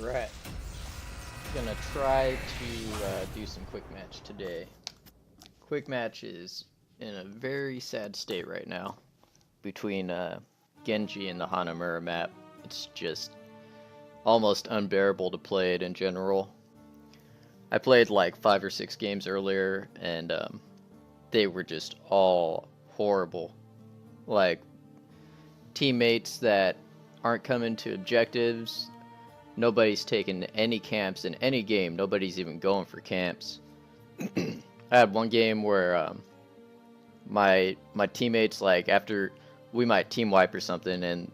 Alright. Gonna try to do some quick match today. Quick match is in a very sad state right now between Genji and the Hanamura map. It's just almost unbearable to play it in general. I played like 5 or 6 games earlier and they were just all horrible. Like teammates that aren't coming to objectives. Nobody's taking any camps in any game. Nobody's even going for camps. I had one game where my teammates, like, after we might team wipe or something, and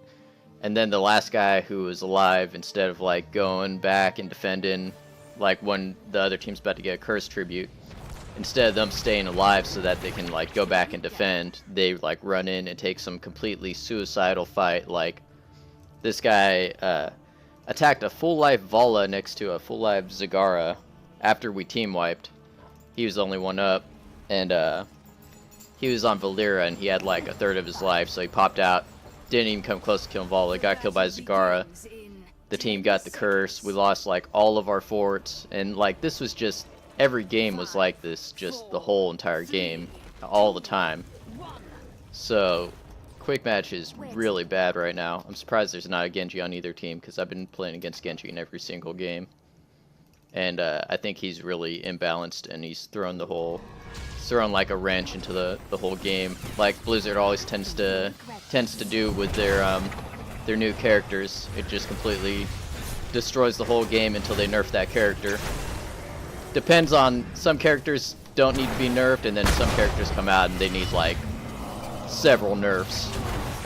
then the last guy who was alive, instead of like going back and defending, like when the other team's about to get a curse tribute, instead of them staying alive so that they can like go back and defend, they like run in and take some completely suicidal fight. Like this guy attacked a full life Vala next to a full life Zagara after we team wiped. He was the only one up, and he was on Valera and he had like a third of his life, so he popped out, didn't even come close to killing Vala, got killed by Zagara. The team got the curse, we lost like all of our forts, and like this was just, every game was like this, just the whole entire game, all the time. So quick match is really bad right now. I'm surprised there's not a Genji on either team, because I've been playing against Genji in every single game. And I think he's really imbalanced, and he's thrown like a wrench into the whole game, like Blizzard always tends to do with their new characters. It just completely destroys the whole game until they nerf that character. Depends on, some characters don't need to be nerfed, and then some characters come out and they need like several nerfs.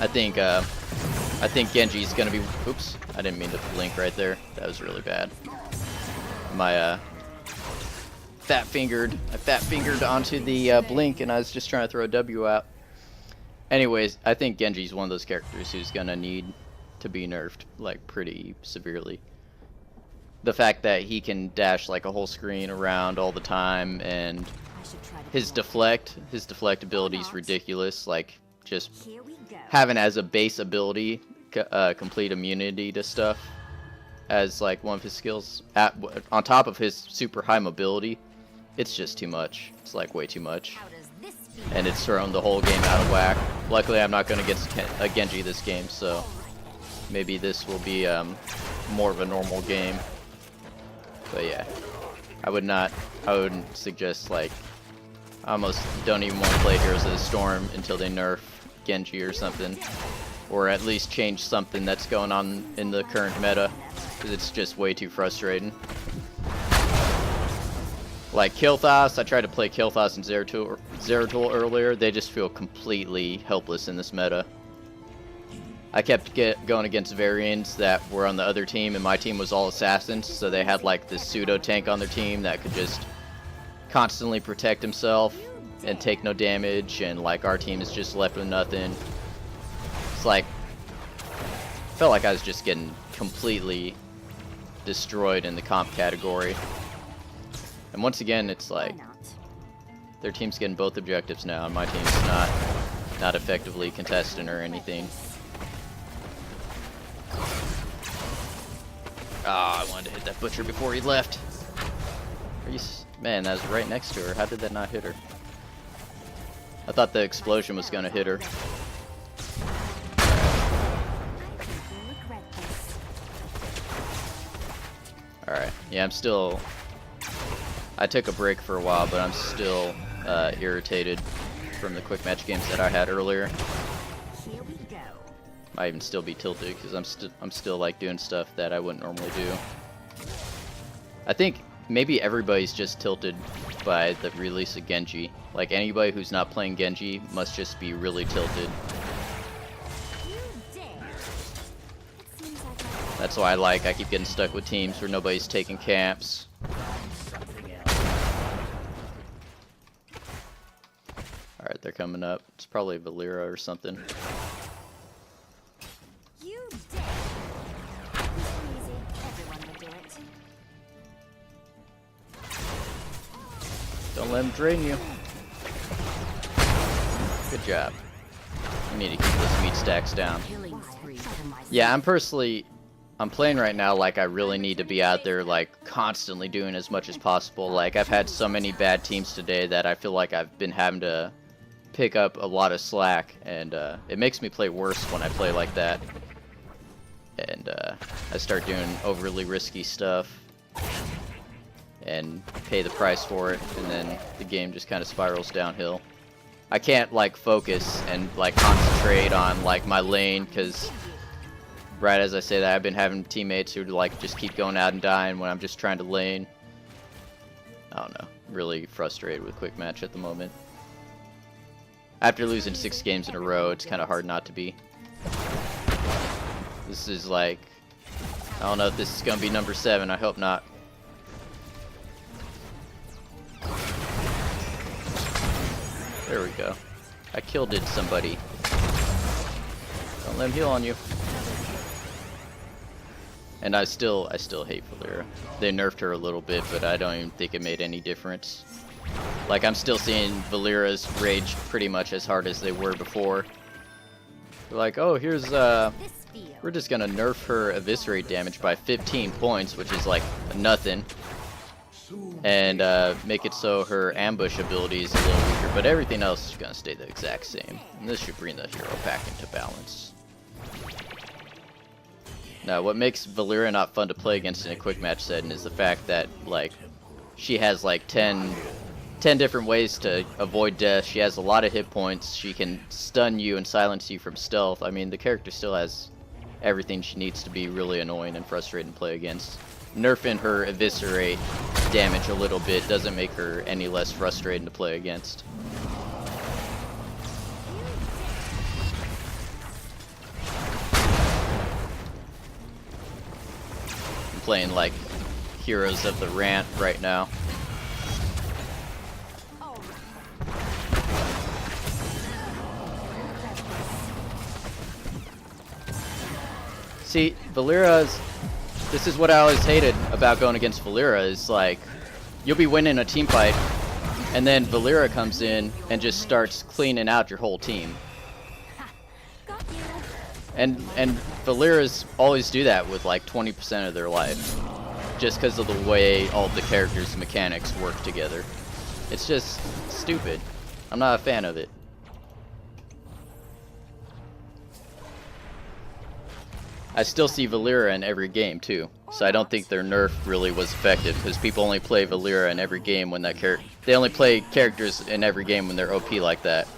I think Genji's gonna be, oops, I didn't mean to blink right there. That was really bad. My I fat fingered onto the blink, and I was just trying to throw a W out. Anyways, I think Genji's one of those characters who's gonna need to be nerfed like pretty severely. The fact that he can dash like a whole screen around all the time, and his deflect ability is ridiculous. Like just having as a base ability complete immunity to stuff as like one of his skills on top of his super high mobility. It's just too much. It's like way too much. And it's thrown the whole game out of whack. Luckily I'm not going to get a Genji this game, so maybe this will be more of a normal game. But yeah, I wouldn't suggest, like, I almost don't even want to play Heroes of the Storm until they nerf Genji or something. Or at least change something that's going on in the current meta, because it's just way too frustrating. Like Kilthas, I tried to play Kilthas and Zeratul earlier. They just feel completely helpless in this meta. I kept going against variants that were on the other team, and my team was all assassins, so they had like this pseudo tank on their team that could just constantly protect himself and take no damage, and like our team is just left with nothing. It's like, I felt like I was just getting completely destroyed in the comp category. And once again, it's like their team's getting both objectives now, and my team's not effectively contesting or anything. Ah, I wanted to hit that butcher before he left. Man, that was right next to her. How did that not hit her? I thought the explosion was gonna hit her. Alright, yeah, I took a break for a while, but I'm still irritated from the quick match games that I had earlier. Might even still be tilted because I'm still like doing stuff that I wouldn't normally do. I think maybe everybody's just tilted by the release of Genji. Like anybody who's not playing Genji must just be really tilted. That's why I keep getting stuck with teams where nobody's taking camps. Alright, they're coming up. It's probably Valera or something. Don't let him drain you. Good job. I need to keep those meat stacks down. Yeah, I'm personally I'm playing right now like I really need to be out there like constantly doing as much as possible. Like I've had so many bad teams today that I feel like I've been having to pick up a lot of slack, and it makes me play worse when I play like that. And I start doing overly risky stuff and pay the price for it, and then the game just kind of spirals downhill. I can't like focus and like concentrate on like my lane, because right as I say that, I've been having teammates who like just keep going out and dying when I'm just trying to lane. I don't know, really frustrated with Quickmatch at the moment. After losing 6 games in a row, it's kind of hard not to be. This is like, I don't know if this is gonna be number 7, I hope not. There we go. I killed somebody. Don't let him heal on you. And I still hate Valera. They nerfed her a little bit, but I don't even think it made any difference. Like, I'm still seeing Valera's rage pretty much as hard as they were before. They're like, oh, here's we're just gonna nerf her eviscerate damage by 15 points, which is like nothing. And make it so her ambush ability is a little weaker, but everything else is gonna stay the exact same. And this should bring the hero back into balance. Now, what makes Valera not fun to play against in a quick match setting is the fact that, like, she has like 10 different ways to avoid death. She has a lot of hit points. She can stun you and silence you from stealth. I mean, the character still has everything she needs to be really annoying and frustrating to play against. Nerfing her eviscerate damage a little bit doesn't make her any less frustrating to play against. I'm playing like Heroes of the Rant right now. See, Valera's... This is what I always hated about going against Valera, is like, you'll be winning a team fight, and then Valera comes in and just starts cleaning out your whole team. And Valeras always do that with like 20% of their life, just because of the way all of the characters' mechanics work together. It's just stupid. I'm not a fan of it. I still see Valera in every game too, so I don't think their nerf really was effective, because people only play Valera in every game when that they only play characters in every game when they're OP like that.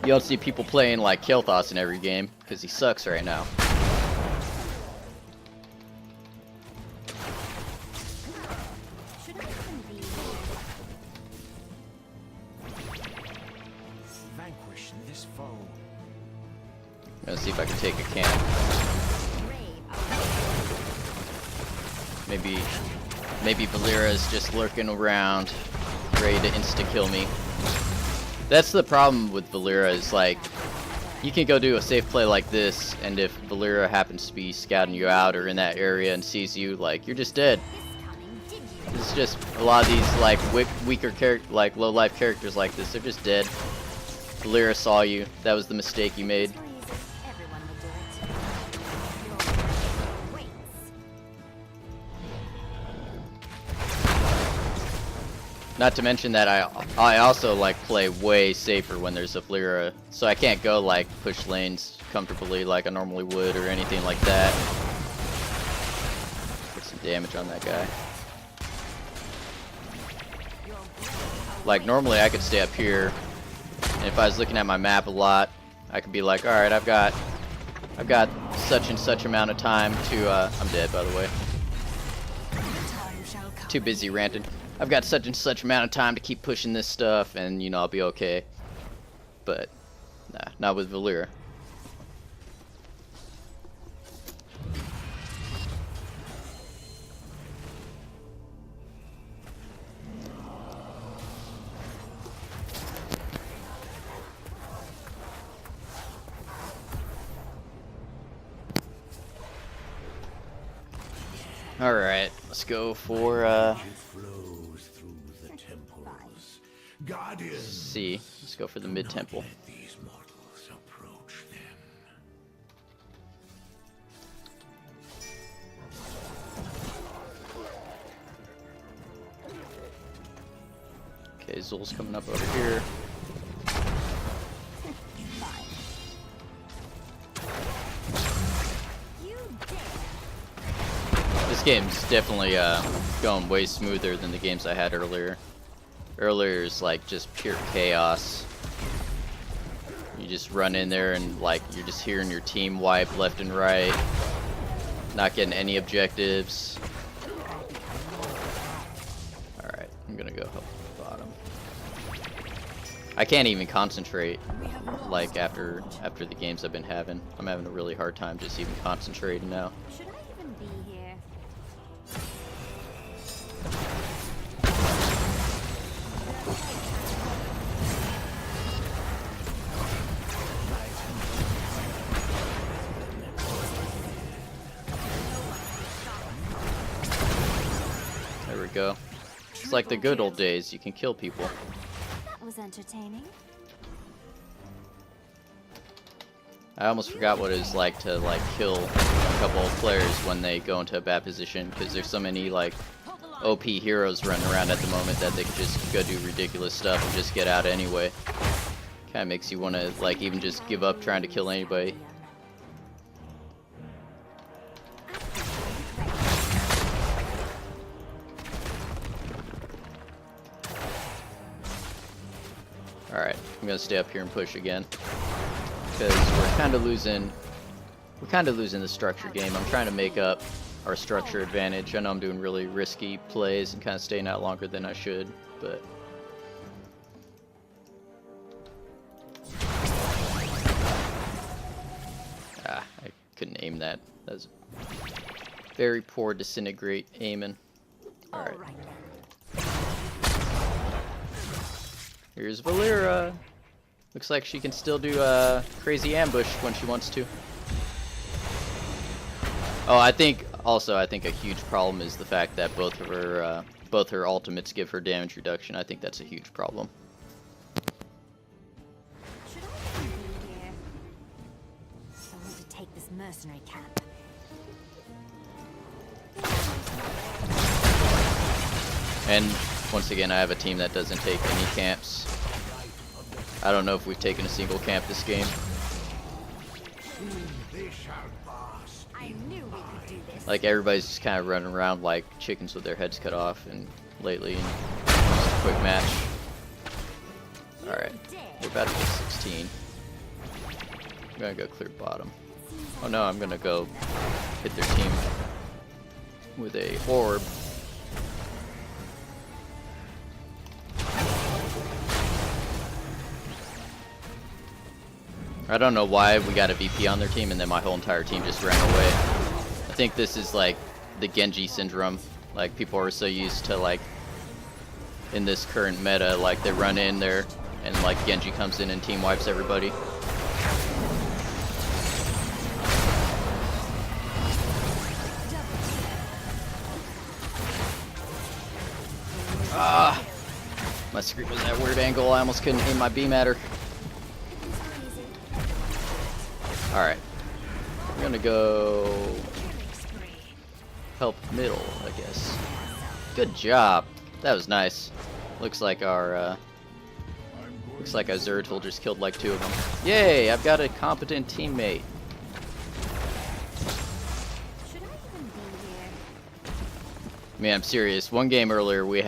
You don't see people playing like Kel'Thas in every game, because he sucks right now. Vanquish this foe. I'm gonna see if I can take a camp. Maybe Valera is just lurking around, ready to insta-kill me. That's the problem with Valera, is like, you can go do a safe play like this, and if Valera happens to be scouting you out or in that area and sees you, like, you're just dead. It's just a lot of these like weaker like low life characters like this, they're just dead. Valera saw you. That was the mistake you made. Not to mention that I also like play way safer when there's a Valera, so I can't go like push lanes comfortably like I normally would or anything like that. Get some damage on that guy. Like normally I could stay up here, and if I was looking at my map a lot, I could be like, all right, I've got such and such amount of time to I'm dead, by the way. Too busy ranting. I've got such and such amount of time to keep pushing this stuff, and you know, I'll be okay. But nah, not with Valera. All right, let's go for C. Let's go for the mid temple. Okay, Zul's coming up over here. This game's definitely going way smoother than the games I had earlier. Earlier is like just pure chaos. You just run in there and like you're just hearing your team wipe left and right, not getting any objectives. Alright, I'm gonna go help the bottom. I can't even concentrate like after the games I've been having. I'm having a really hard time just even concentrating now. Should I even be here? There we go. It's like the good old days. You can kill people. That was entertaining. I almost forgot what it was like to like kill a couple of players when they go into a bad position, because there's so many like OP heroes running around at the moment that they can just go do ridiculous stuff and just get out anyway. Kind of makes you want to like even just give up trying to kill anybody. Alright, I'm gonna stay up here and push again, because we're kind of losing the structure game. I'm trying to make up our structure advantage. I know I'm doing really risky plays and kind of staying out longer than I should, but I couldn't aim that. That was very poor disintegrate aiming. Alright. Here's Valera. Looks like she can still do a crazy ambush when she wants to. Oh, I think a huge problem is the fact that both her ultimates give her damage reduction. I think that's a huge problem. Should I even be here? I want to take this mercenary camp. And once again, I have a team that doesn't take any camps. I don't know if we've taken a single camp this game. I knew we could do this. Like everybody's just kind of running around like chickens with their heads cut off, and lately, just a quick match. Alright, we're about to get 16. I'm gonna go clear bottom. Oh no, I'm gonna go hit their team with a orb. I don't know why we got a VP on their team and then my whole entire team just ran away. I think this is like the Genji syndrome. Like people are so used to like in this current meta, like they run in there and like Genji comes in and team wipes everybody. Ah! My screen was at a weird angle. I almost couldn't aim my beam at her. Alright. I'm gonna go help middle, I guess. Good job. That was nice. Looks like our Zertul just killed like 2 of them. Yay! I've got a competent teammate. Should I even be here? Man, I'm serious. One game earlier we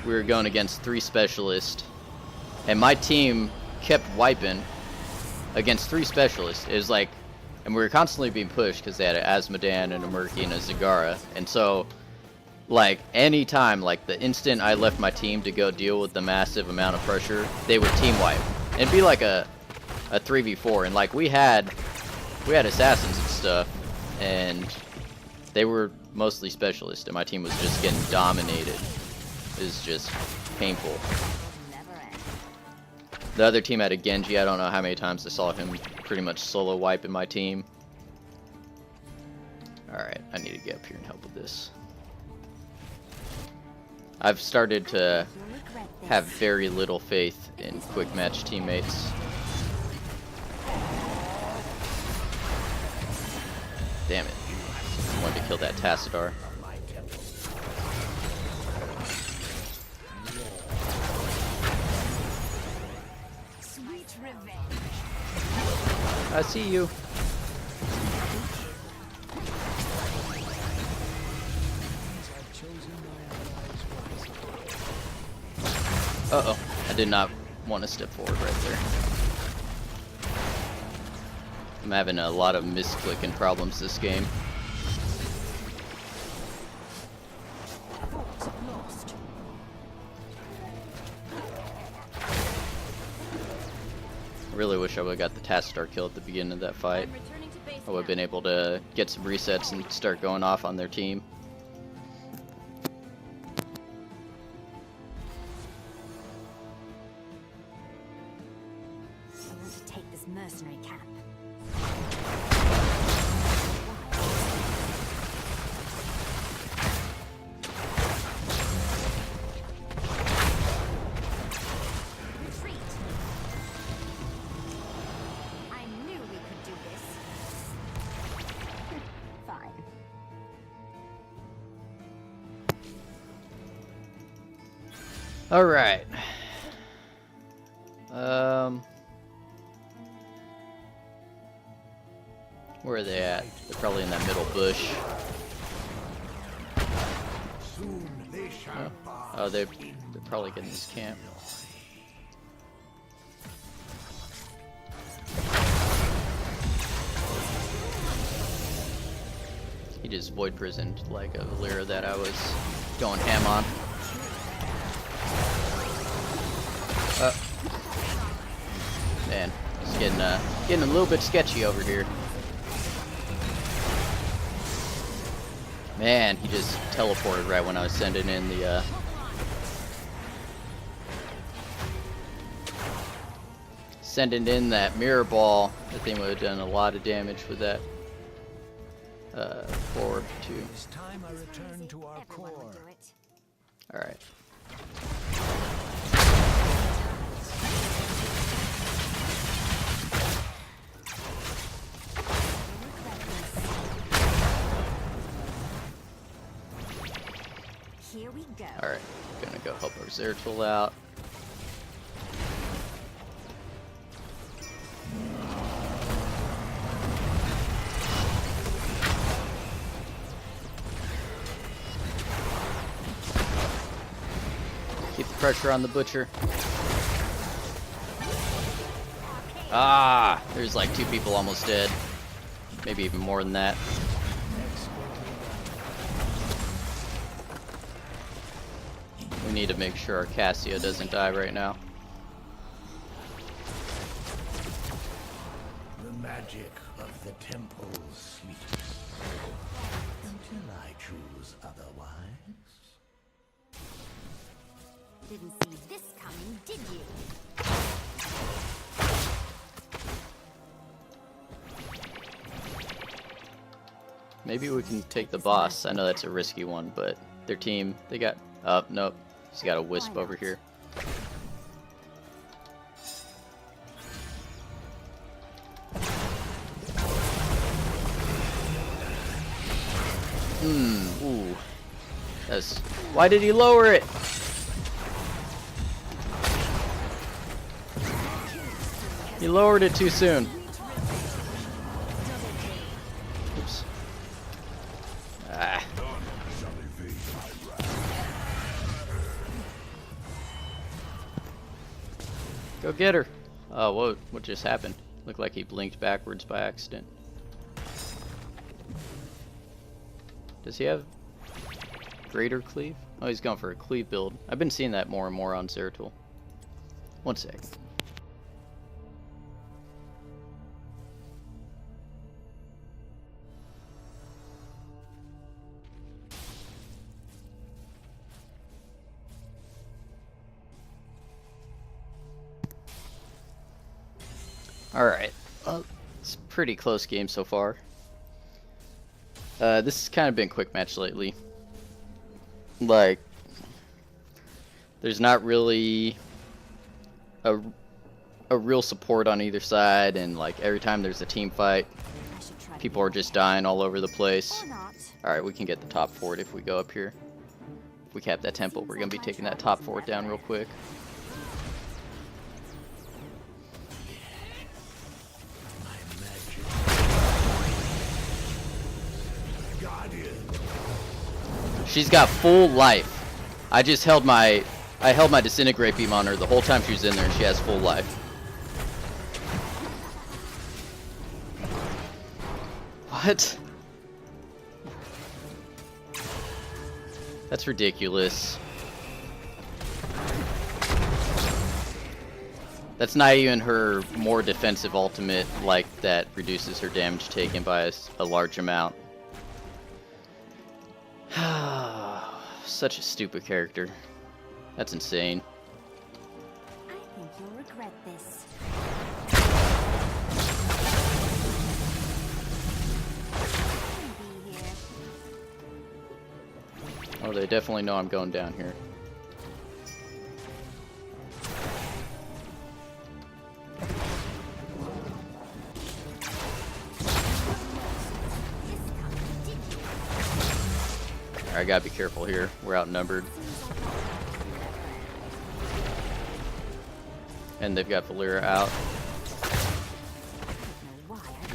were going against 3 specialists, and my team kept wiping against 3 specialists. It was like, and we were constantly being pushed because they had an Asmodan and a Murky and a Zagara, and so like anytime, like the instant I left my team to go deal with the massive amount of pressure, they would team wipe. It'd be like a 3v4, and like we had assassins and stuff, and they were mostly specialists, and my team was just getting dominated. It was just painful. The other team had a Genji. I don't know how many times I saw him pretty much solo wipe in my team. Alright, I need to get up here and help with this. I've started to have very little faith in Quickmatch teammates. Damn it. I wanted to kill that Tassadar. I see you. Uh-oh. I did not want to step forward right there. I'm having a lot of misclicking problems this game. I really wish I would have got the task star kill at the beginning of that fight. I would have been able to get some resets and start going off on their team. I want to take this mercenary camp. Retreat. I knew we could do this. Fine. All right. Where are they at? They're probably in that middle bush. Oh, they're probably getting this camp. He just void prisoned like a Valyra that I was going ham on. Man, it's getting a little bit sketchy over here. Man, he just teleported right when I was sending in the that mirror ball. I think would have done a lot of damage with that forward too. It's time I return to our Everyone core. would do it. All right. Here we go. All right. Gonna go help our Zeratul out. Keep the pressure on the butcher. Ah, there's like 2 people almost dead. Maybe even more than that. We need to make sure our Cassia doesn't die right now. The magic of the temple sleeps until I choose otherwise. Didn't see this coming, did you? Maybe we can take the boss. I know that's a risky one, but their team, they got... Oh, nope. He's got a wisp over here. Ooh. That's... Why did he lower it? He lowered it too soon. Oops. Ah. Go get her. Oh, what just happened? Looked like he blinked backwards by accident. Does he have greater cleave? Oh, he's going for a cleave build. I've been seeing that more and more on Zeratul. One sec. Alright, well, it's a pretty close game so far. This has kind of been quick match lately. Like, there's not really a real support on either side, and like every time there's a team fight, people are just dying all over the place. Alright, we can get the top fort if we go up here. If we cap that temple, we're going to be taking that top fort down real quick. My She's got full life. I just held my disintegrate beam on her the whole time she was in there, and she has full life. What? That's ridiculous. That's not even her more defensive ultimate, like that reduces her damage taken by a large amount. Such a stupid character. That's insane. I think you'll regret this. Be here. Oh, they definitely know I'm going down here. I gotta be careful here. We're outnumbered. And they've got Valyria out.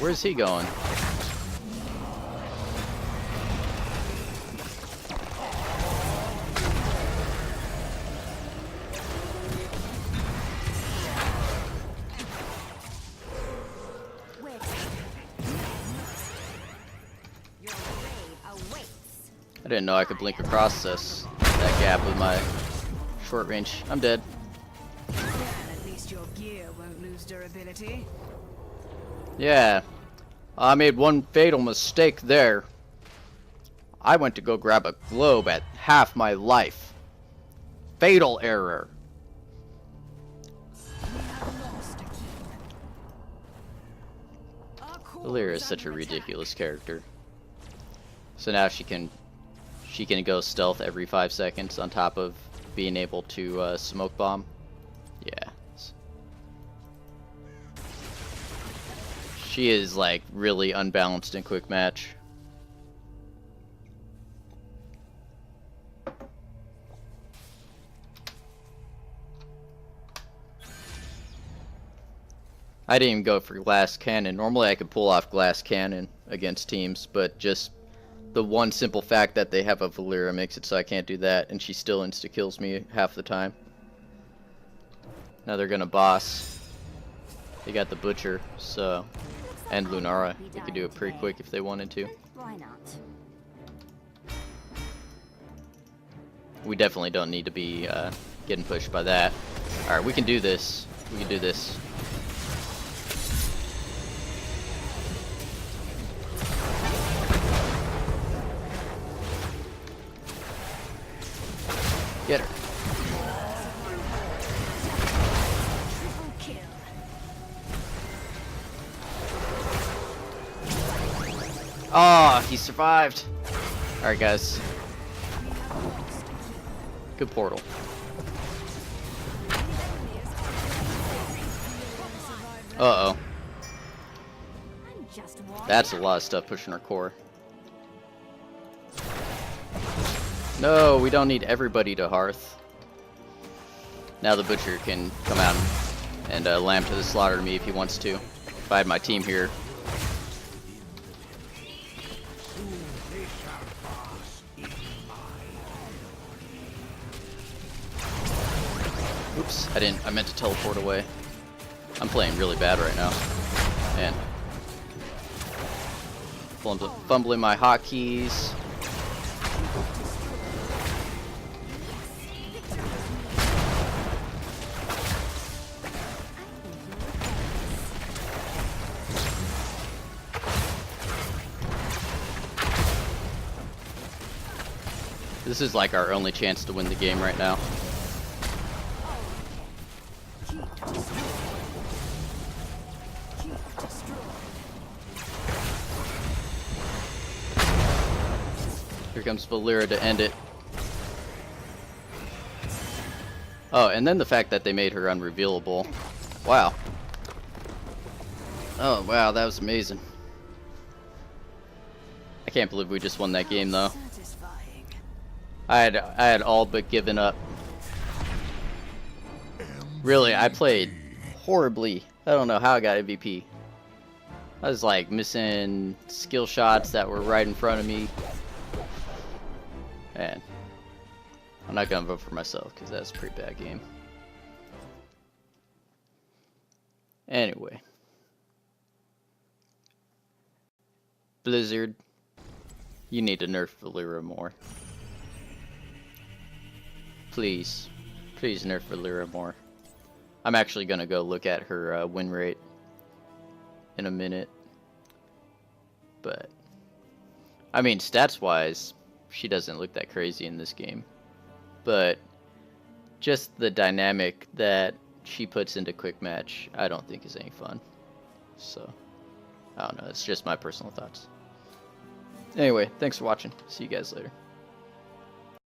Where's he going? I didn't know I could blink across that gap with my short range. I'm dead. At least your gear won't lose durability. Yeah, I made one fatal mistake there. I went to go grab a globe at half my life. Fatal error. Valyria is such a ridiculous character. So now she can go stealth every 5 seconds on top of being able to smoke bomb. Yeah. She is like really unbalanced in Quickmatch. I didn't even go for glass cannon. Normally I could pull off glass cannon against teams, but just the one simple fact that they have a Valyria makes it so I can't do that, and she still insta-kills me half the time. Now they're gonna boss. They got the Butcher, so... and Lunara. They could do it pretty quick if they wanted to. Why not? We definitely don't need to be getting pushed by that. Alright, we can do this. We can do this. Get her. Oh, he survived. Alright, guys. Good portal. Uh-oh. That's a lot of stuff pushing our core. No, we don't need everybody to Hearth. Now the Butcher can come out and lamb to the slaughter to me if he wants to. If I had my team here. Oops, I meant to teleport away. I'm playing really bad right now. Man. Fumbling my hotkeys. This is like our only chance to win the game right now. Here comes Valyria to end it. Oh, and then the fact that they made her unrevealable. Wow. Oh, wow, that was amazing. I can't believe we just won that game, though. I had all but given up. Really, I played horribly. I don't know how I got MVP. I was like missing skill shots that were right in front of me. And I'm not gonna vote for myself because that's a pretty bad game. Anyway. Blizzard, you need to nerf Valera more. Please. Please nerf Valera more. I'm actually gonna go look at her win rate in a minute. But, I mean, stats-wise, she doesn't look that crazy in this game. But, just the dynamic that she puts into Quickmatch, I don't think is any fun. So, I don't know, it's just my personal thoughts. Anyway, thanks for watching. See you guys later.